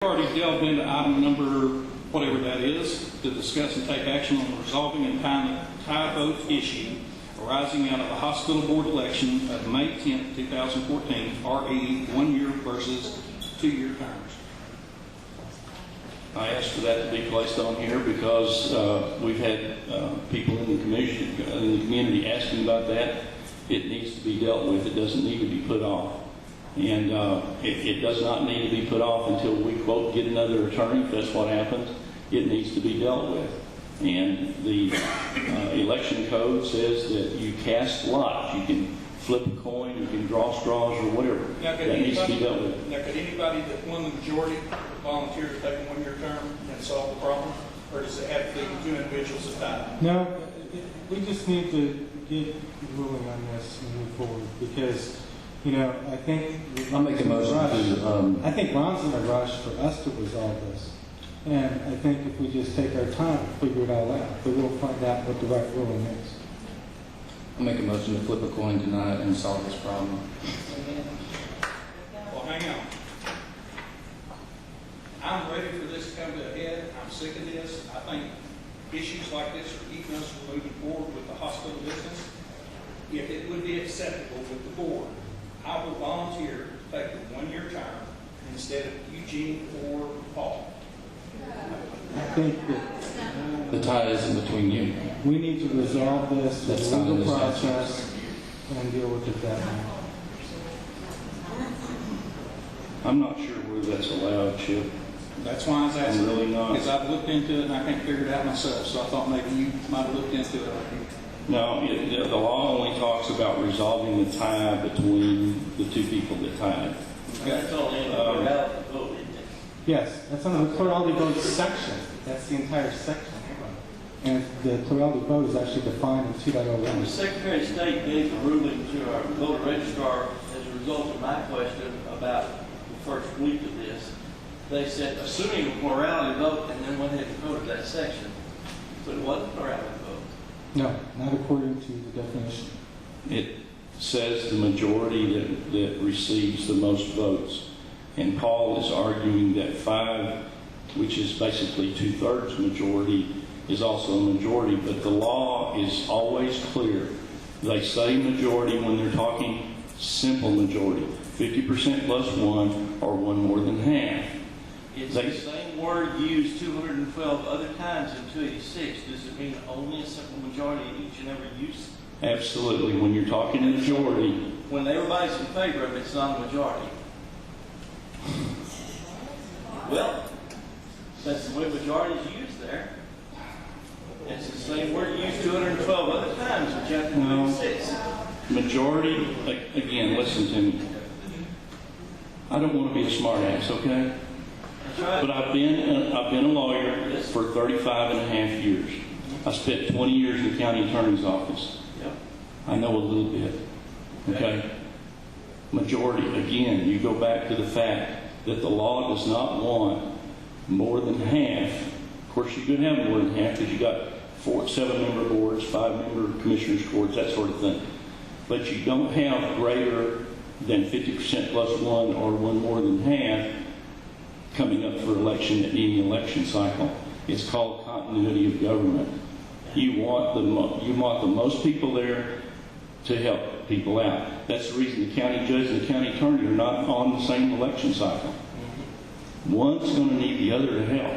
Already delved into item number whatever that is to discuss and take action on resolving and tie vote issue arising out of the hospital board election of May 10th, 2014, RE 1 year versus 2 year terms. I asked for that to be placed on here because we've had people in the community asking about that. It needs to be dealt with. It doesn't need to be put off. And it does not need to be put off until we, quote, get another attorney. If that's what happens, it needs to be dealt with. And the election code says that you cast lots. You can flip a coin, you can draw straws or whatever. Now, that needs to be dealt with. Now, could anybody that won the majority volunteer to take a 1 year term and solve the problem? Or does it have to be two individuals at a time? No, we just need to get ruling on this and move forward because, you know, I think I'll make a motion to, I think Ron's in a rush for us to resolve this. And I think if we just take our time to figure it all out, then we'll find out what the right ruling is. I'll make a motion to flip a coin tonight and solve this problem. Well, hang on. I'm ready for this to come to a head. I'm sick of this. I think issues like this are keeping us from moving forward with the hospital business. If it would be acceptable with the board, I will volunteer to take a 1 year term instead of Eugene or Paul. I think that The tie isn't between you. we need to resolve this with That's the not in legal this process and deal with it that way. I'm not sure where that's allowed, Chip. That's why I was asking. I'm really not. Because I've looked into it and I can't figure it out myself. So I thought maybe you might have looked into it. No, the law only talks about resolving the tie between the two people that tied. That's all in the vote, isn't it? Yes, that's on the plurality vote section. That's the entire section. And the plurality vote is actually defined in The 2.01. Secretary of State gave a ruling to our voter registrar as a result of my question about the first week of this. They said, assuming a plurality vote, and then went ahead and voted that section. But it wasn't a plurality vote. No, not according to the definition. It says the majority that receives the most votes. And Paul is arguing that 5, which is basically 2/3 majority, is also a majority. But the law is always clear. They say majority when they're talking simple majority. 50% plus 1 or 1 more than half. It's the same word used 212 other times in 286. Does it mean only a simple majority in each and every use? Absolutely. When you're talking majority, When everybody's in favor of it, it's not a majority. Well, that's the way majority is used there. It's the same word used 212 other times in chapter 26. majority, again, listen to me. I don't want to be a smart ass, okay? That's right. But I've been a lawyer for 35 and a half years. I spent 20 years in the county attorney's office. Yep. I know a little bit, okay? Majority, again, you go back to the fact that the law does not want more than half. Of course, you could have more than half because you got 7-member boards, 5-member commissioners' courts, that sort of thing. But you don't have greater than 50% plus 1 or 1 more than half coming up for election at any election cycle. It's called continuity of government. You want the most people there to help people out. That's the reason the county judge and the county attorney are not on the same election cycle. One's going to need the other to help.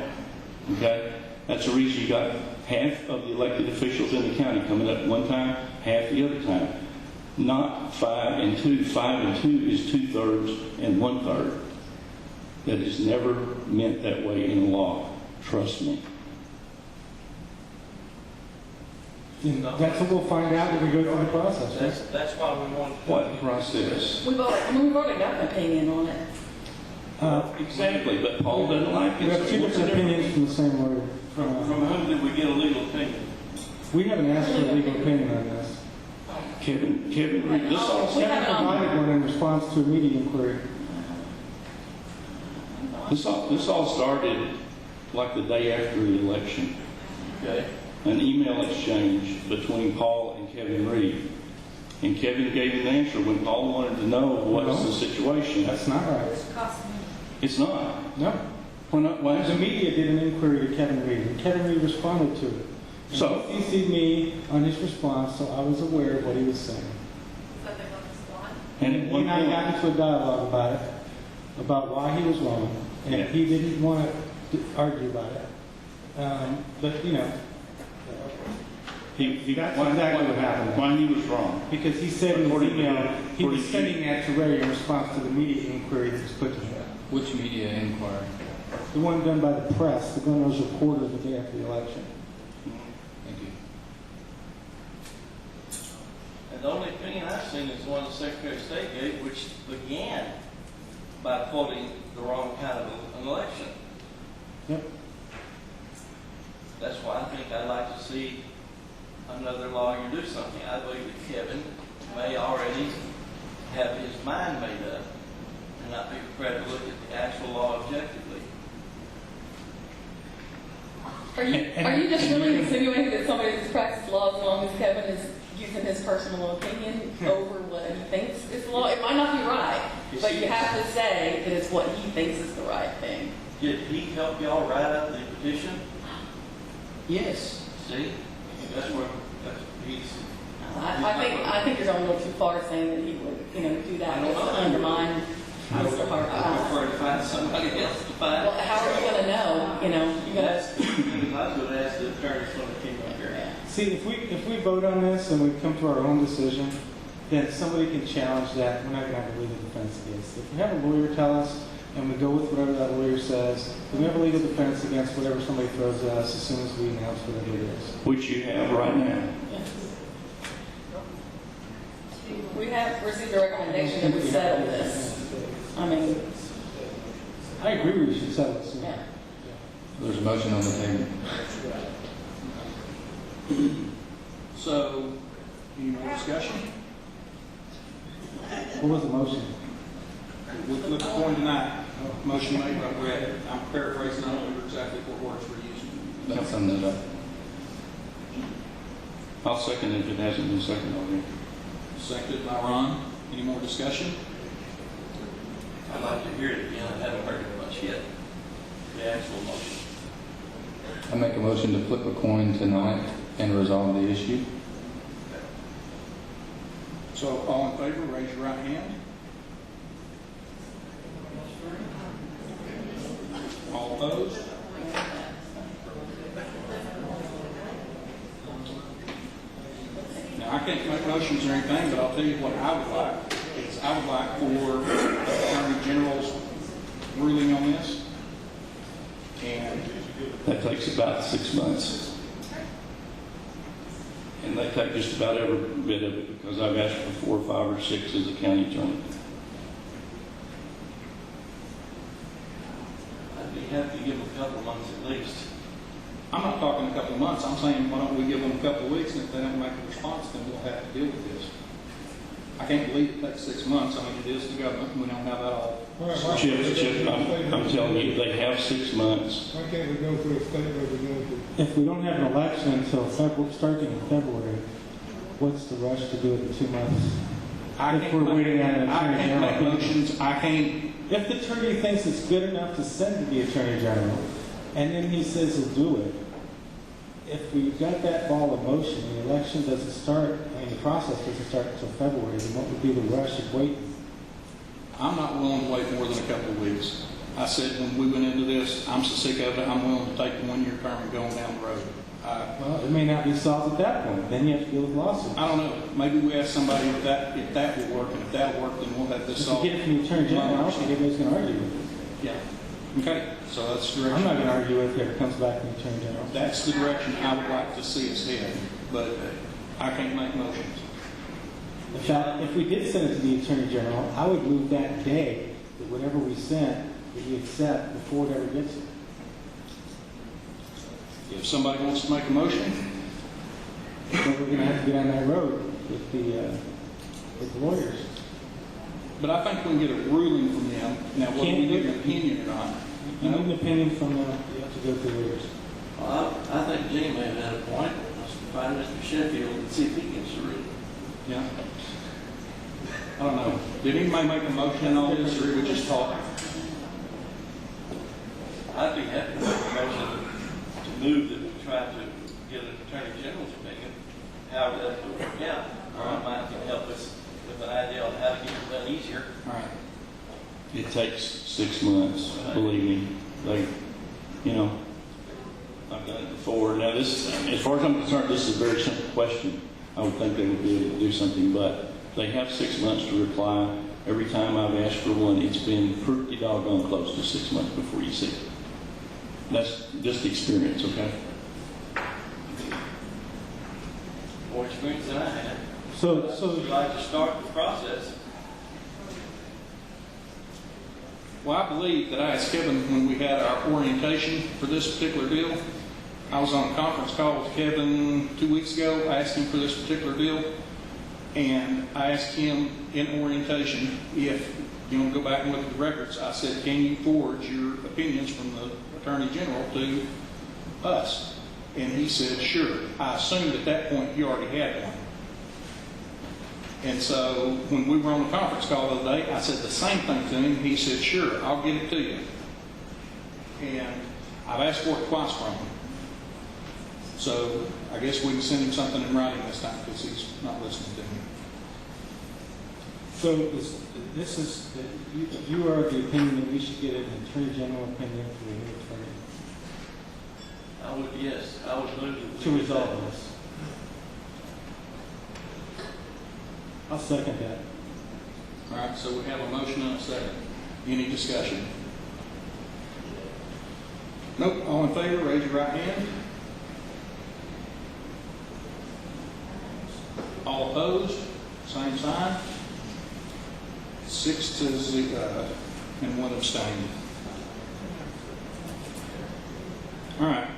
Okay? That's the reason you got half of the elected officials in the county coming up one time, half the other time. Not 5 and 2. 5 and 2 is 2/3 and 1/3. That is never meant that way in the law. Trust me. And that's what we'll find out when we go through the process, right? That's why we want to. What process? We've already got an opinion on it. Exactly, but Paul doesn't like We it. have two different opinions from the same lawyer. From whom did we get a legal opinion? We haven't asked for a legal opinion on this. Kevin, this all We Kevin haven't- provided one in response to a media inquiry. This all started like the day after the election. Okay. An email exchange between Paul and Kevin Reed. And Kevin gave an answer when Paul wanted to know what's the situation. That's not right. It's not. No. The media did an inquiry to Kevin Reed, and Kevin Reed responded to it. And So- he CC'd me on his response, so I was aware of what he was saying. And at He one and I point, got into a dialogue about it, about why he was wrong, and Yeah. he didn't want to argue about it. But, you know, That's exactly what happened. Why he was wrong. because he said in his According to email, him. he was According to sending that to Ray in response to the media inquiry that was put to him. Which media inquiry? The one done by the press, the one that was reported the day after the election. Thank you. And the only opinion I've seen is the one the Secretary of State gave, which began by quoting the wrong kind of an election. Yep. That's why I think I'd like to see another lawyer do something. I believe that Kevin may already have his mind made up and not be prepared to look at the actual law objectively. Are you just really insinuating that somebody that's practiced law as long as Kevin is using his personal opinion over what he thinks is the law? It might not be right, but you have to say that it's what he thinks is the right thing. Did he help y'all write up the petition? Yes. See? That's he's. I think you're going a little too far saying that he would, do that just to undermine Mr. Hart. I prefer to find somebody else to find. Well, how are you going to know? You got That's, I was going to ask the attorneys when they came up here. See, if we vote on this and we come to our own decision, then somebody can challenge that. We're not going to have a legal defense against it. If we have a lawyer tell us and we go with whatever that lawyer says, then we have a legal defense against whatever somebody throws at us as soon as we announce whatever it is. which you have right now. We have received a recommendation that we settle this. I mean, I agree we should settle it soon. yeah. There's a motion on the table. So, any more discussion? What was the motion? We flip a coin tonight. Motion made by Brett. I'm paraphrasing, I don't remember exactly what words we're using. That sums it up. I'll second it if it hasn't been seconded already. Seconded by Ron. Any more discussion? I'd like to hear it again. I haven't heard it much yet. The actual motion. I make a motion to flip a coin tonight and resolve the issue. So, all in favor, raise your right hand. All opposed? Now, I can't make motions or anything, but I'll tell you what I would like. Is I would like for the Attorney General's ruling on this. And That takes about 6 months. And they take just about every bit of it because I've asked for 4, 5, or 6 as a county attorney. I'd be happy to give them a couple of months at least. I'm not talking a couple of months. I'm saying, why don't we give them a couple of weeks, and if they don't make a response, then we'll have to deal with this. I can't believe it takes 6 months. I mean, it is the government. We don't have that all. Chip, I'm telling you, they have 6 months. Why can't we go through a state representative? If we don't have an election until starting in February, what's the rush to do it in 2 months? If we're waiting on an I attorney can't general. make motions. I can't. If the attorney thinks it's good enough to send to the attorney general, and then he says he'll do it, if we've got that ball in motion, the election doesn't start, the process doesn't start until February, then what would be the rush of waiting? I'm not willing to wait more than a couple of weeks. I said when we went into this, I'm so sick of it, I'm willing to take the 1-year term and go on down the road. Well, it may not be solved at that point. Then you have to deal with lawsuits. I don't know. Maybe we ask somebody if that will work, and if that'll work, then we'll have this If you solved. get it from the attorney general, I don't think anybody's going to argue with it. Yeah. Okay. So that's the I'm direction. not going to argue with it if it comes back from the attorney general. That's the direction I would like to see us head, but I can't make motions. In fact, if we did send it to the attorney general, I would move that day that whatever we sent, that we accept before it ever gets here. If somebody wants to make a motion, Then we're going to have to get on that road with the lawyers. but I think we can get a ruling from them. Now, whether we get an opinion or not. You need an opinion from you have to go through lawyers. Well, I think Jimmy may have had a point. Let's find Mr. Sheffield and see if he gets a ruling. Yeah. I don't know. Did anybody make a motion on all this, or we just talk? I'd be happy to make a motion to move that we try to get an Attorney General's opinion, how that would work out. Mike can help us with an idea on how to get it done easier. All right. It takes 6 months, believe me. Like, you know, I've done it before. Now this, as far as I'm concerned, this is a very simple question. I would think they would be able to do something, but they have 6 months to reply. Every time I've asked for one, it's been pretty doggone close to 6 months before you see it. That's just experience, okay? More experience than I had. So Would you like to start the process? Well, I believe that I asked Kevin when we had our orientation for this particular deal. I was on a conference call with Kevin 2 weeks ago. I asked him for this particular deal. And I asked him in orientation if, you want to go back and look at the records, I said, can you forward your opinions from the Attorney General to us? And he said, sure. I assumed at that point he already had one. And so when we were on the conference call the other day, I said the same thing to him. He said, sure, I'll get it to you. And I've asked for it twice from him. So I guess we can send him something in writing this time because he's not listening to me. So this is, you are of the opinion that we should get an Attorney General opinion from the new attorney I would, yes, I would move that we to do resolve that. this. I'll second that. All right, so we have a motion and a second. Any discussion? Nope. All in favor, raise your right hand. All opposed, same sign. 6 to 0 and 1 abstained. All right.